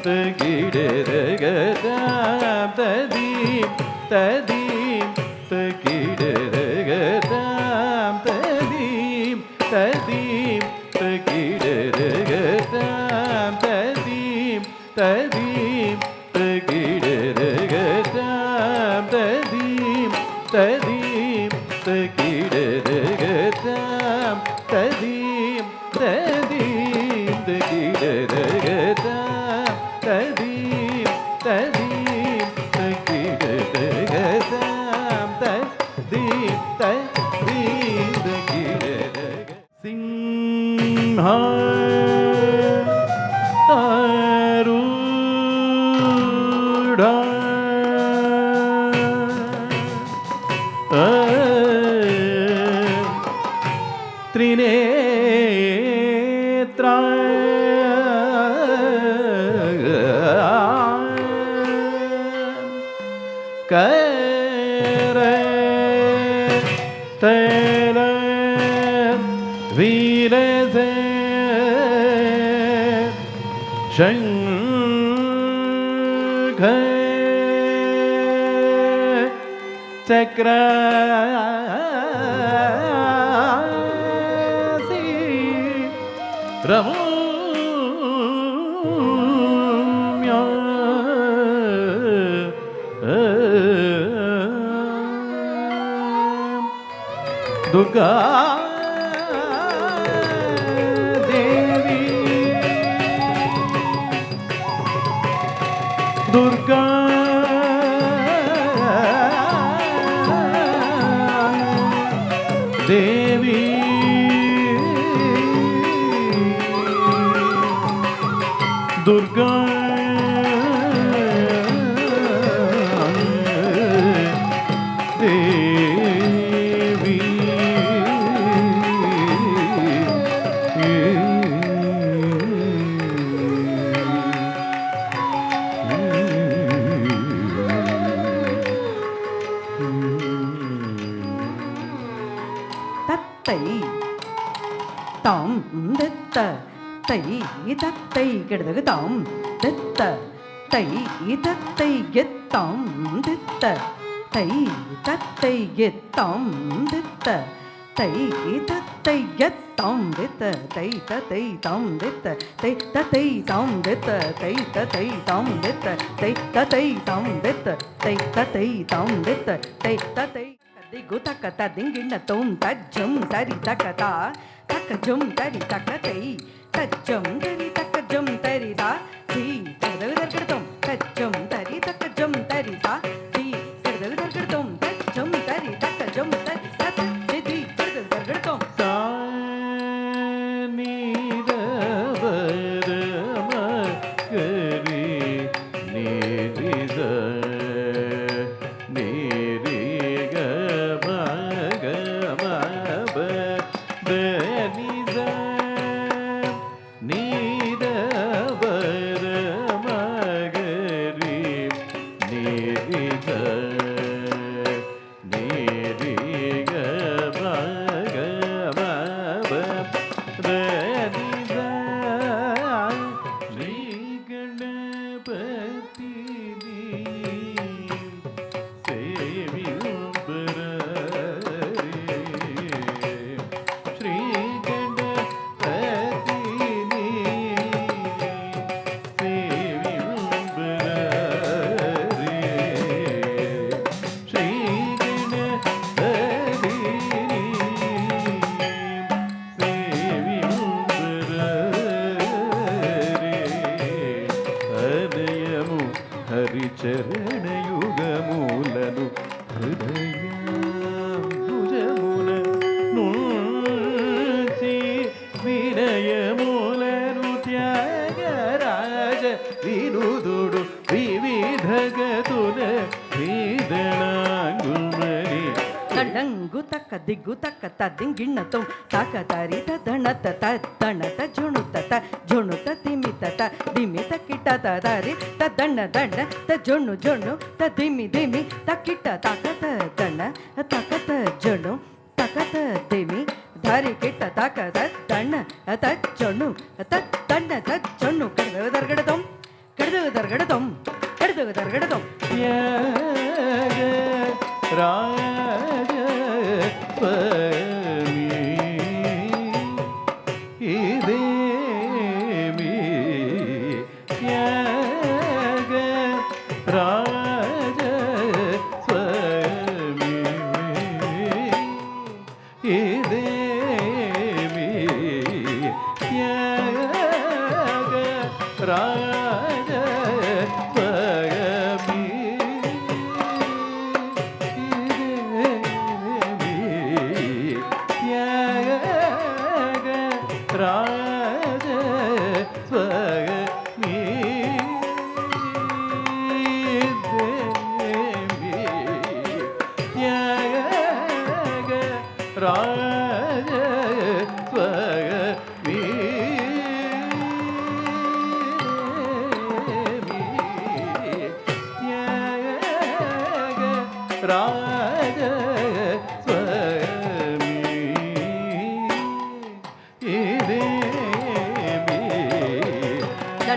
தகிடரகதாம் ததீம் ததீம் தகிடரகதாம் ததீம் ததீம் தகிடரகதாம் ததீம் ததீம் தகிடரகதாம் ததீம் ததீம் தகிடரகதாம் ததீம் ததீம் தகிடரகதாம் ததீம் ததீம் தகிடரகதாம் ததீம் ததீம் தகிடரக சிம்ஹா ஆரூடா त्रिनेत्रा कर तेल वीर से शंख चक्र रम्या दुर्गा देवी दुर्गा देवी दुर्गा देवी तत्तै तां दत्त தை தத்தை கிடதகு தாம் தித்த தை தத்தை எத்தாம் தித்த தை தத்தை எத்தாம் தித்த தை தத்தை எத்தாம் தித்த தை தத்தை தாம் தித்த தை தத்தை தாம் தித்த தை தத்தை தாம் தித்த தை தத்தை தாம் தித்த தை தத்தை தாம் தித்த தை தத்தை திகு தக்கத திங்கிண்ண தோம் தஜ்ஜம் தரி தக்கதா தக்கஜம் தரி தக்கதை தஜ்ஜம் தரி தக்கஜம் தரிதா தி கிடதவிதற்கிடத்தோம் தஜ்ஜம் தரி தக்கஜம் தரிதா தி கிடதவிதற்கிடத்தோம் தஜ்ஜம் தரி தக்கஜம் தரி தத்தி தி கிடதவிதற்கிடத்தோம் சானிரவரமகரி நிரித நிரிகமகமப చరణయుగమూలను హృదయమున నుంచి వినయములను త్యాగరాజ వినుదుడు వివిధగతుల వేదనాంగుమని ತಡಂಗು ತಕ್ಕ ದಿಗ್ಗು ತಕ್ಕ ತದಿಂಗಿಣ್ಣತಂ ತಾಕ ತರಿತ ದಣತ ತಣತ ಜುಣುತ ಜುಣುತ ದಿಮಿತ ದಿಮಿತ ಕಿಟ ತರಿ ತದಣ್ಣ ದಣ್ಣ ತ ಜೊಣ್ಣು ಜೊಣ್ಣು ತ ದಿಮಿ ದಿಮಿ ತಕ್ಕಿಟ ತಾಕತ ದಣ್ಣ ತಕತ ಜೊಣ್ಣು ತಕತ ದಿಮಿ ಧಾರಿ ಕಿಟ್ಟ ತಾಕತ ದಣ್ಣ ತ ಜೊಣ್ಣು ತ ದಣ್ಣ ತ ಜೊಣ್ಣು ಕಡಿದು ದರ್ಗಡತಂ ಕಡಿದು ರಾಜ ಸ್ವಯಮಿ ತ್ಯಾಗ ರಾಜ ಸ್ವಯಮಿ ತ್ಯಾಗ ರಾಜ ಸ್ವಯಮಿ ರಾಜ ಸ್ವಯಮಿ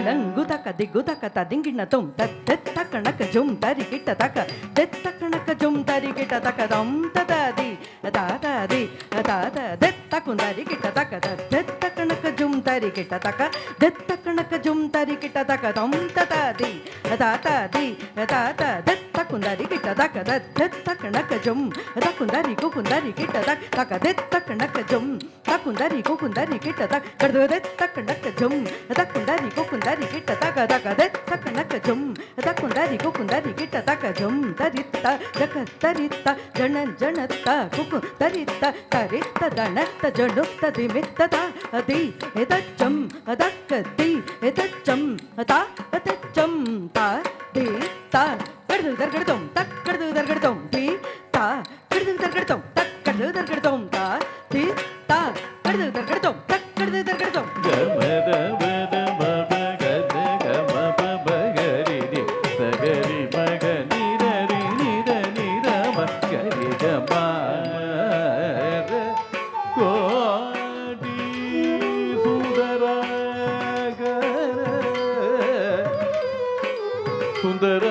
ದಂಗು ತಕ ದಿಗ್ಗು ತಕ ತದಿಂಗಿಣ್ಣ ತುಂ ತೆತ್ತ ಕಣಕ ಜುಮ್ ತರಿ ಕಿಟ್ಟ ತಕ ತೆತ್ತ ಕಣಕ ಜುಮ್ ತರಿ ಕಿಟ್ಟ ತಕ ದಂ ತದಾದಿ ತಾತಾದಿ ತಾತ ದೆತ್ತ ಕುಂದರಿ ಕಿಟ್ಟ ತಕ ತೆತ್ತ ಕಣಕ ಜುಮ್ ತರಿ ಕಿಟ್ಟ ತಕ ದೆತ್ತ ಕಣಕ ಜುಮ್ ತರಿ ಕಿಟ್ಟ ತಕ ದಂ ತದಾದಿ ತಾತಾದಿ ತಾತ ದೆತ್ತ ಕುಂದರಿ ಕಿಟ್ಟ ತಕ ದೆತ್ತ ಕಣಕ ಜುಮ್ ಕುಂದರಿ ಕುಂದರಿ ಕಿಟ್ಟ ತಕ ತಕ ದೆತ್ತ ಕಣಕ ಜುಮ್ ಕುಂದರಿ ಕುಂದರಿ ಕಿಟ್ಟ ತಕ ಕಡ್ದು ದೆತ್ತ ಕಣಕ ಜುಮ್ ಕುಂದರಿ ಕುಂದರಿ ಕಿಟ್ಟ ತಕ ತಕ ದೆತ್ತ ಕಣಕ ಜುಮ್ ಕುಂದರಿ ಕಿಟ್ಟ ತಕ ಜುಮ್ ತರಿತ್ತ ಜಕ ತರಿತ್ತ ಜಣ ಜಣತ್ತ ಕುಕು ತರಿತ್ತ ತರಿತ್ತ ದಣತ್ತ ಜಣುತ್ತ ದಿಮಿತ್ತ ತ ಅದಿ ಎದ ಚಂ ಅದಕ್ಕ ದಿ ಎದ ಚಂ ತ ಅತ ಚಂ ತ ದಿ ತ ಕಡ್ದು ದರ್ಗಡ್ತಂ ತಕ್ ಕಡ್ದು ದರ್ಗಡ್ತಂ ದಿ ತ ಕಡ್ದು ದರ್ಗಡ್ತಂ ತಕ್ ಕಡ್ದು ದರ್ಗಡ್ತಂ ತ ದಿ ತ ಕಡ್ದು ದರ್ಗಡ್ತಂ ತಕ್ ಕಡ್ದು ದರ್ಗಡ್ತಂ ಗಮದ ಬದ ಮಪ ಗದ ಗಮ ಪಬ ಗರಿ ನಿ ಸಗರಿ ಮಗ ನಿರರಿ ನಿರ ನಿರಮ ಗರಿ ಗಮ ಕೋಟಿ ಸುಂದರ ಸುಂದರ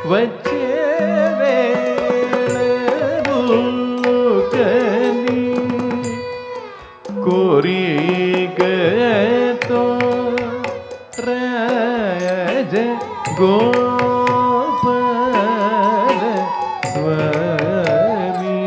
వచ్చే వేళను కని కోరికతో రాజ గోపాల స్వామి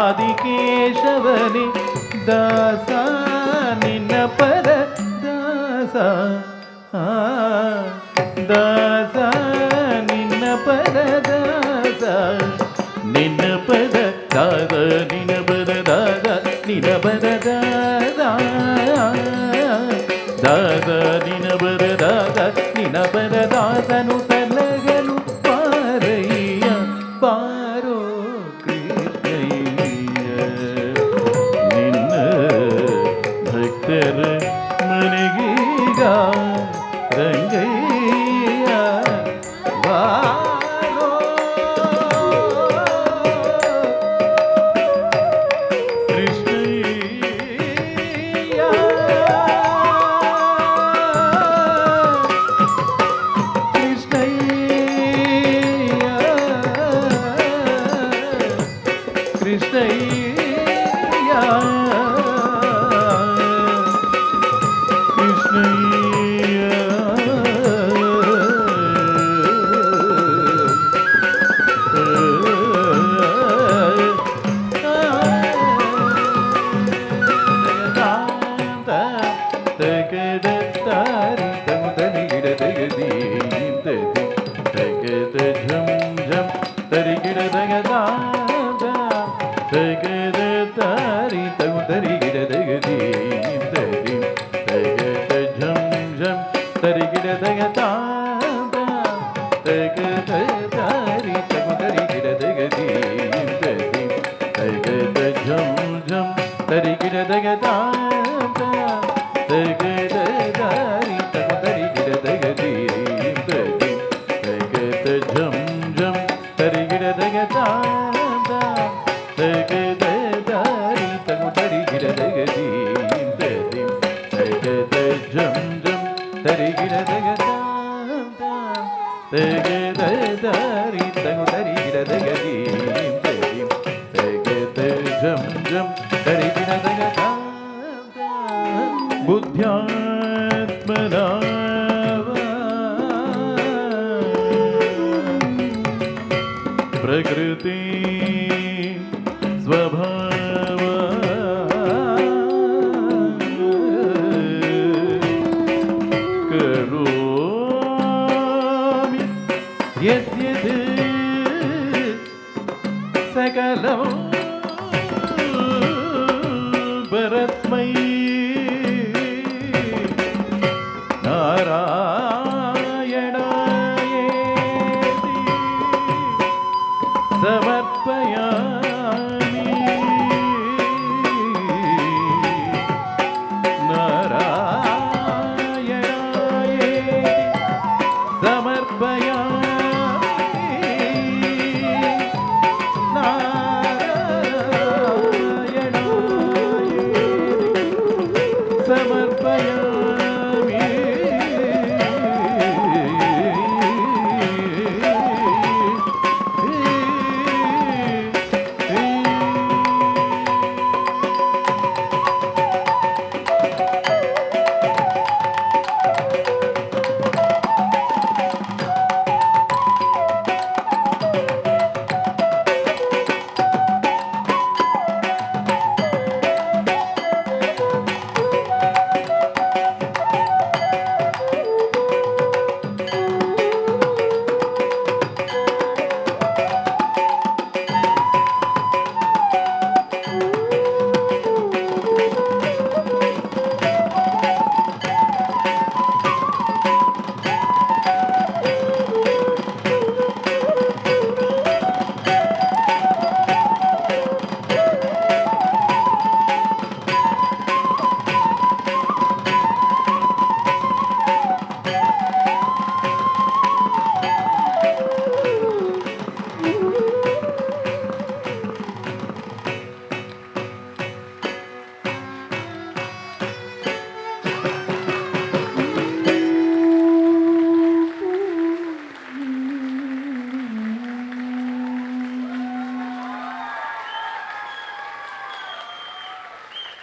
ಆದಿಕೇಶವನೇ ದಾಸ ನಿನ್ನ ಪದ ದಾಸ ದಾಸ ನಿನ್ನ ಪದ ದಾಸ ನಿನ್ನ ಪದ ದಾದ ನಿನ್ನ ಪದ ದಾದ ನಿನ್ನ ಪದ ದಾದ ದಾದ ನಿನ್ನ ಪದ ದಾದ ನಿನ್ನ ಪದ ದಾಸನು ತಲಗಲು ಪಾರಯ್ಯ ಪಾರೋ ಕೃಷ್ಣಯ್ಯ ನಿನ್ನ ಭಕ್ತರ ಮನೆಗೀಗ ರಂಗಯ್ಯ ಬಾರೋ ಕೃಷ್ಣಯ್ಯ ಕೃಷ್ಣಯ್ಯ ಬುದ್ಧ್ಯಾತ್ಮನಾ ಪ್ರಕೃತಿ ಸ್ವಭಾವ ಕರೋಮಿ ಯದ್ಯದ್ ಸಕಲಂ ಪರಸ್ಮೈ ನಾರಾಯಣಾಯೇತಿ ಸಮರ್ಪಯಾಮಿ ನಾರಾಯಣಾಯೇತಿ ಸಮರ್ಪಯಾಮಿ ನಾರಾಯಣಾಯೇತಿ ಸಮರ್ಪಯಾಮಿ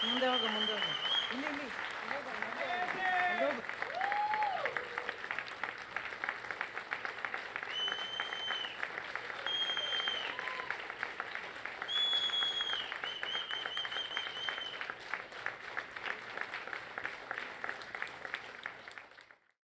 ಮುಂದೆ ಹೋಗು ಮುಂದೆ ಹೋಗು ಇಲ್ಲಿ ಇಲ್ಲಿ